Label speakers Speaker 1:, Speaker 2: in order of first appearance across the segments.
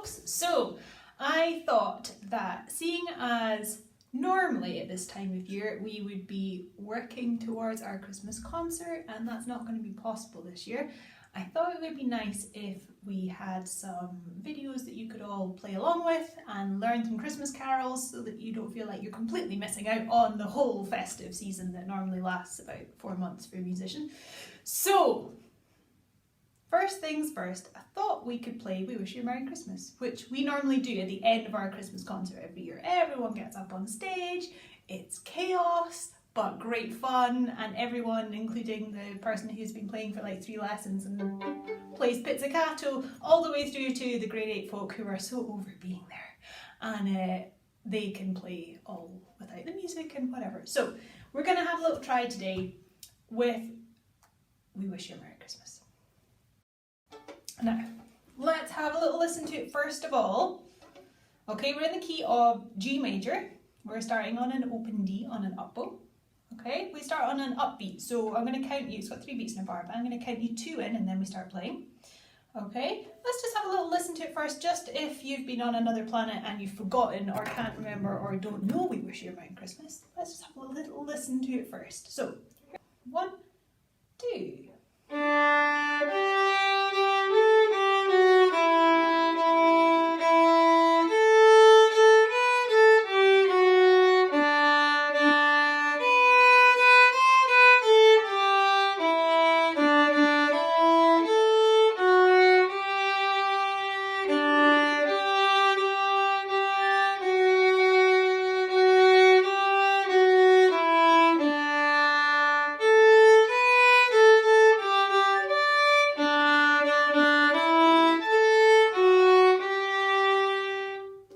Speaker 1: folks. So I thought that seeing as normally at this time of year we would be working towards our Christmas concert, and that's not going to be possible this year, I thought it would be nice if we had some videos that you could all play along with and learn some Christmas carols so that you don't feel like you're completely missing out on the whole festive season that normally lasts about 4 months for a musician. So, first things first, I thought we could play We Wish You a Merry Christmas, which we normally do at the end of our Christmas concert every year. Everyone gets up on stage, it's chaos, but great fun, and everyone, including the person who's been playing for like 3 lessons and plays pizzicato, all the way through to the grade 8 folk who are so over being there, and they can play all without the music and whatever. So we're going to have a little try today with We Wish You a Merry Christmas. Now, let's have a little listen to it first of all. Okay, we're in the key of G major. We're starting on an open D on an up bow. Okay, we start on an upbeat, so I'm going to count you, it's got 3 beats in a bar, but I'm going to count you 2 in and then we start playing. Okay, let's just have a little listen to it first, just if you've been on another planet and you've forgotten or can't remember or don't know We Wish You a Merry Christmas. Let's just have a little listen to it first. So, 1, 2.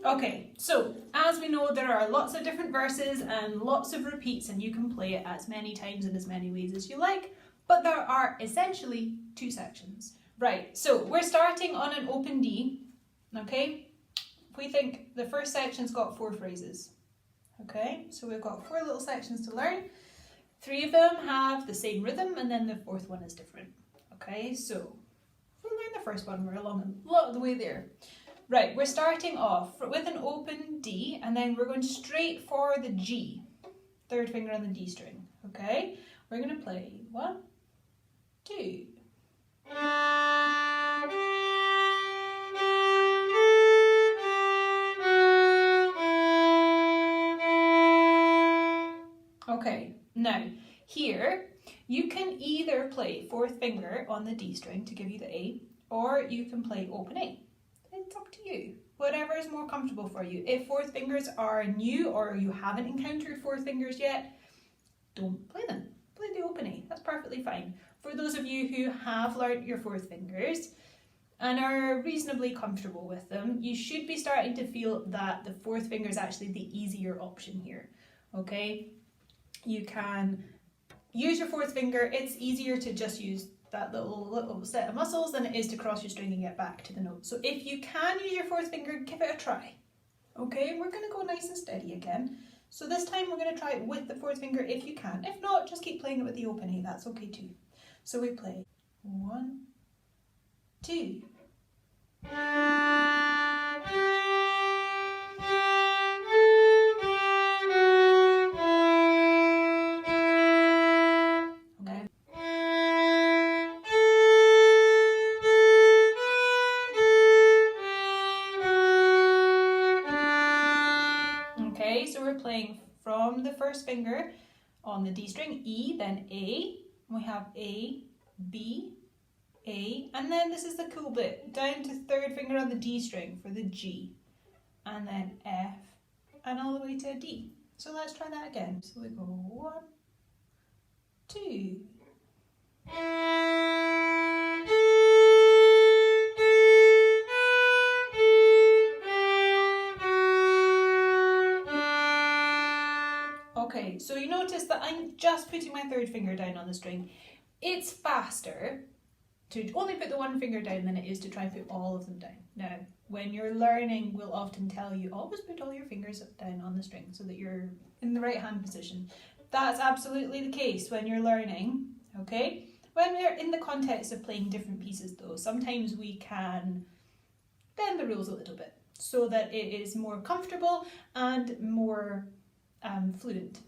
Speaker 1: Okay, so as we know, there are lots of different verses and lots of repeats, and you can play it as many times in as many ways as you like, but there are essentially 2 sections. Right, so we're starting on an open D, okay? We think the first section's got 4 phrases, okay? So we've got 4 little sections to learn. 3 of them have the same rhythm, and then the 4th one is different, okay? So if we learn the first one, we're along a lot of the way there. Right, we're starting off with an open D, and then we're going straight for the G, 3rd finger on the D string, okay? We're going to play 1, 2. Okay, now here you can either play 4th finger on the D string to give you the A, or you can play open A. It's up to you. Whatever is more comfortable for you. If 4th fingers are new or you haven't encountered 4th fingers yet, don't play them. Play the open A. That's perfectly fine. For those of you who have learnt your 4th fingers and are reasonably comfortable with them, you should be starting to feel that the 4th finger is actually the easier option here. Okay? You can use your 4th finger. It's easier to just use that little set of muscles than it is to cross your string and get back to the note. So if you can use your 4th finger, give it a try. Okay, we're going to go nice and steady again. So this time we're going to try it with the 4th finger if you can. If not, just keep playing it with the open A, that's okay too. So we play 1, 2. Okay, so we're playing from the 1st finger on the D string, E, then A, we have A, B, A, and then this is the cool bit, down to 3rd finger on the D string for the G, and then F, and all the way to a D. So let's try that again. So we go 1, 2. Okay, so you notice that I'm just putting my 3rd finger down on the string. It's faster to only put the 1 finger down than it is to try and put all of them down. Now, when you're learning, we'll often tell you always put all your fingers down on the string so that you're in the right hand position. That's absolutely the case when you're learning, okay? When we're in the context of playing different pieces though, sometimes we can bend the rules a little bit so that it is more comfortable and more fluent.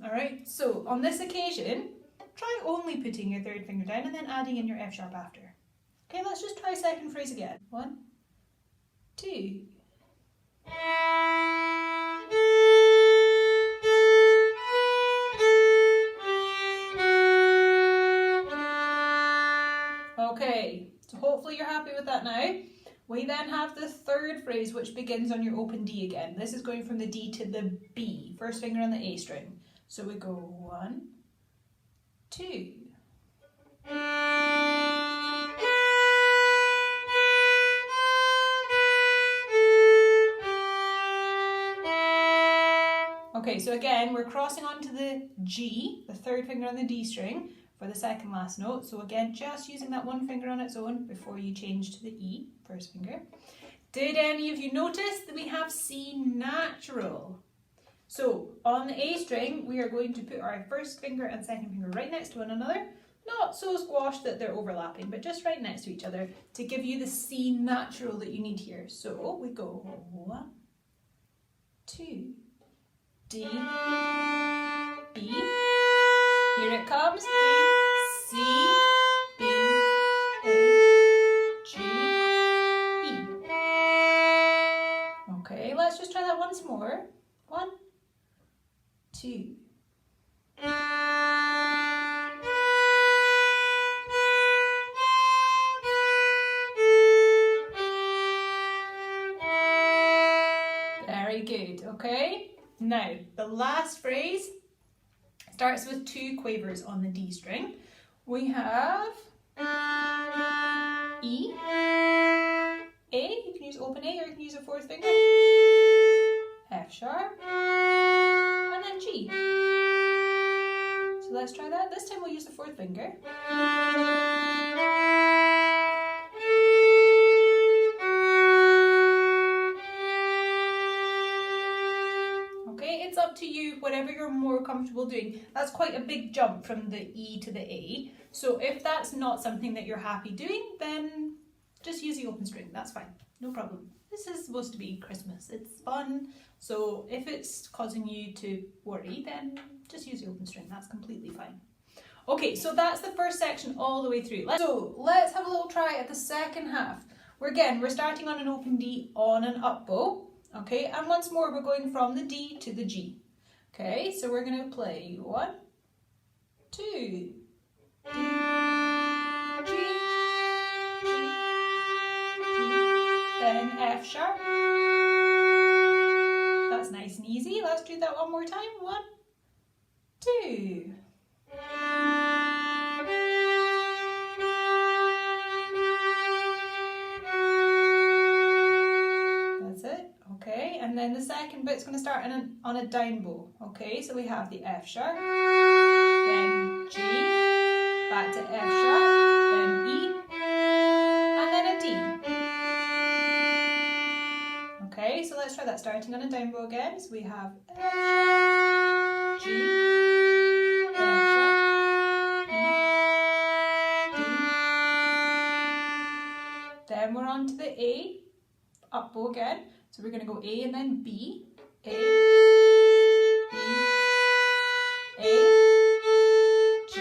Speaker 1: All right, so on this occasion, try only putting your third finger down and then adding in your F sharp after. Okay, let's just try second phrase again. 1, 2. Okay, so hopefully you're happy with that now. We then have the third phrase, which begins on your open D again. This is going from the D to the B, first finger on the A string. So we go 1, 2. Okay, so again, we're crossing onto the G, the third finger on the D string, for the second last note. So again, just using that one finger on its own before you change to the E, first finger. Did any of you notice that we have C natural? So on the A string, we are going to put our first finger and second finger right next to one another. Not so squashed that they're overlapping, but just right next to each other to give you the C natural that you need here. So we go 1, 2, D, B, here it comes, B, C, B, A, G, E. Okay, let's just try that once more. 1, 2. Very good, okay? Now, the last phrase starts with 2 quavers on the D string. We have E, A, you can use open A or you can use a fourth finger, F sharp, and then G. So let's try that. This time we'll use the fourth finger. It's up to you, whatever you're more comfortable doing. That's quite a big jump from the E to the A. So if that's not something that you're happy doing, then just use the open string. That's fine, no problem. This is supposed to be Christmas. It's fun. So if it's causing you to worry, then just use the open string. That's completely fine. Okay, so that's the first section all the way through. So let's have a little try at the second half. We're starting on an open D on an up bow. Okay, and once more we're going from the D to the G. Okay, so we're going to play 1, 2, D, G, G, G, then F sharp. That's nice and easy. Let's do that one more time. 1, 2. Okay, and then the second bit's going to start on a down bow. Okay, so we have the F sharp, then G, back to F sharp, then E, and then a D. Okay, so let's try that starting on a down bow again. So we have F sharp, G, F sharp, E, D. Then we're on to the A, up bow again. So we're going to go A and then B, A, B, A, G.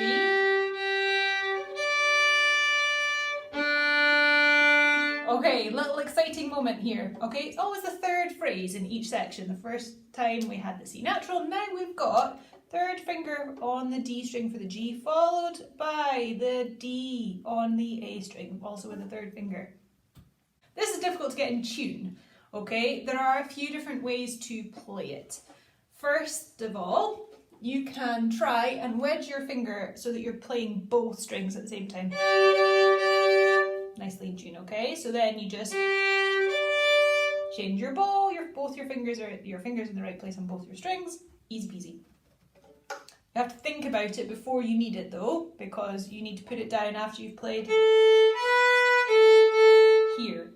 Speaker 1: Okay, little exciting moment here. Okay, it's always the third phrase in each section. The first time we had the C natural, now we've got third finger on the D string for the G, followed by the D on the A string, also with the third finger. This is difficult to get in tune. Okay, there are a few different ways to play it. First of all, you can try and wedge your finger so that you're playing both strings at the same time. Nicely in tune, okay? So then you just change your bow, your fingers are in the right place on both your strings. Easy peasy. You have to think about it before you need it though, because you need to put it down after you've played here.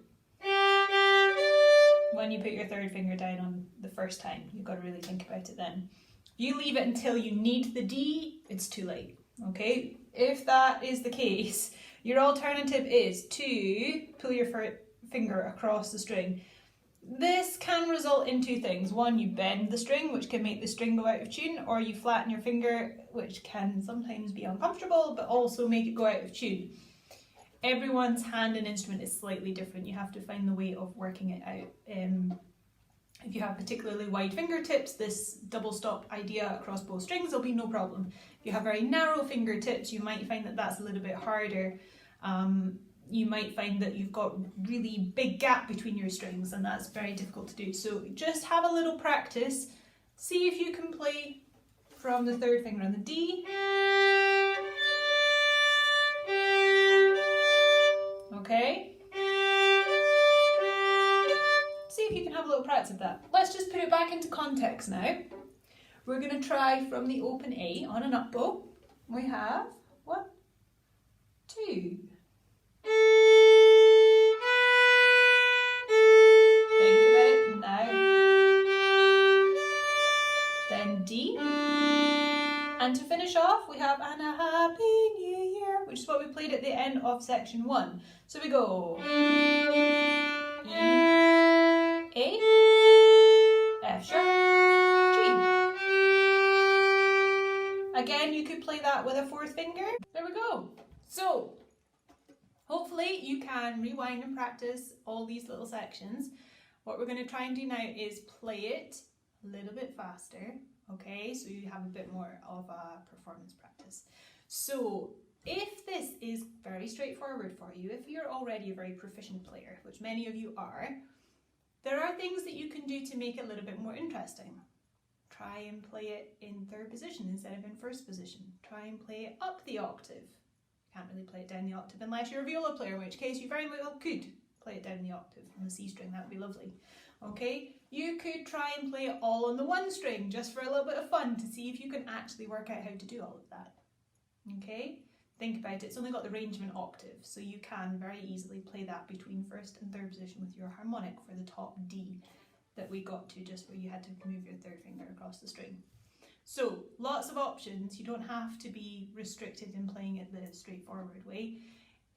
Speaker 1: When you put your third finger down on the first time, you've got to really think about it then. If you leave it until you need the D, it's too late, okay? If that is the case, your alternative is to pull your finger across the string. This can result in two things. One, you bend the string, which can make the string go out of tune, or you flatten your finger, which can sometimes be uncomfortable, but also make it go out of tune. Everyone's hand and instrument is slightly different. You have to find the way of working it out. If you have particularly wide fingertips, this double stop idea across both strings will be no problem. If you have very narrow fingertips, you might find that that's a little bit harder. You might find that you've got really big gap between your strings, and that's very difficult to do. So just have a little practice. See if you can play from the third finger on the D. Okay? See if you can have a little practice of that. Let's just put it back into context now. We're going to try from the open A on an up bow. We have 1, 2. Think about it now. Then D. And to finish off, we have "And a Happy New Year," which is what we played at the end of section 1. So we go E, A, F sharp, G. Again, you could play that with a fourth finger. There we go. So, hopefully you can rewind and practice all these little sections. What we're going to try and do now is play it a little bit faster, okay? So you have a bit more of a performance practice. So, if this is very straightforward for you, if you're already a very proficient player, which many of you are, there are things that you can do to make it a little bit more interesting. Try and play it in third position instead of in first position. Try and play it up the octave. You can't really play it down the octave unless you're a viola player, in which case you very well could play it down the octave on the C string. That would be lovely. Okay, you could try and play it all on the one string just for a little bit of fun to see if you can actually work out how to do all of that. Okay, think about it. It's only got the range of an octave, so you can very easily play that between first and third position with your harmonic for the top D that we got to just where you had to move your third finger across the string. So lots of options. You don't have to be restricted in playing it the straightforward way.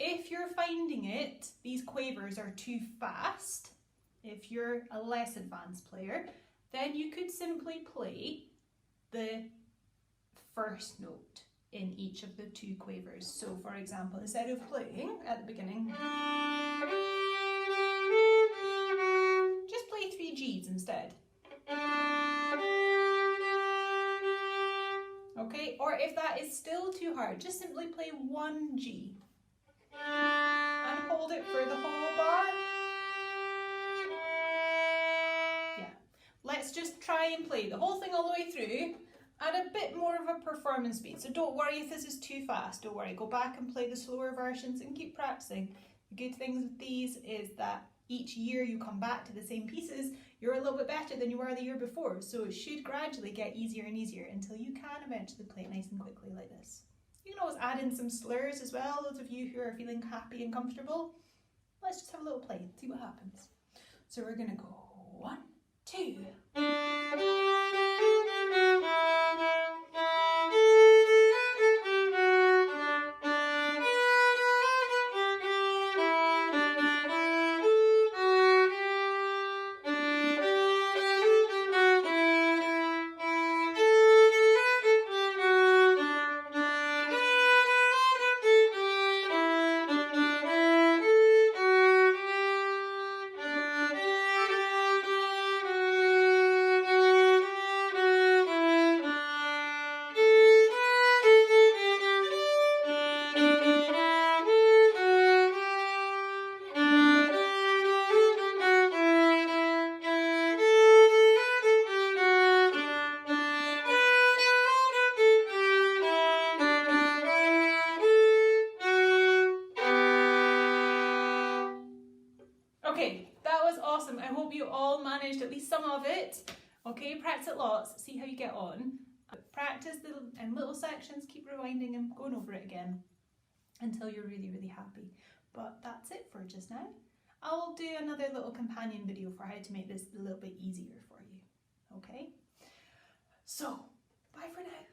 Speaker 1: If you're finding it, these quavers are too fast, if you're a less advanced player, then you could simply play the first note in each of the two quavers. So for example, instead of playing at the beginning, just play 3 Gs instead. Okay, or if that is still too hard, just simply play 1 G and hold it for the whole bar. Yeah, let's just try and play the whole thing all the way through at a bit more of a performance speed. So don't worry if this is too fast, don't worry. Go back and play the slower versions and keep practicing. The good things with these is that each year you come back to the same pieces, you're a little bit better than you were the year before. So it should gradually get easier and easier until you can eventually play it nice and quickly like this. You can always add in some slurs as well, those of you who are feeling happy and comfortable. Let's just have a little play and see what happens. So we're going to go 1, 2. Okay, that was awesome. I hope you all managed at least some of it. Okay, practice it lots, see how you get on. Practice in little sections, keep rewinding and going over it again until you're really, really happy. But that's it for just now. I'll do another little companion video for how to make this a little bit easier for you. Okay? So, bye for now.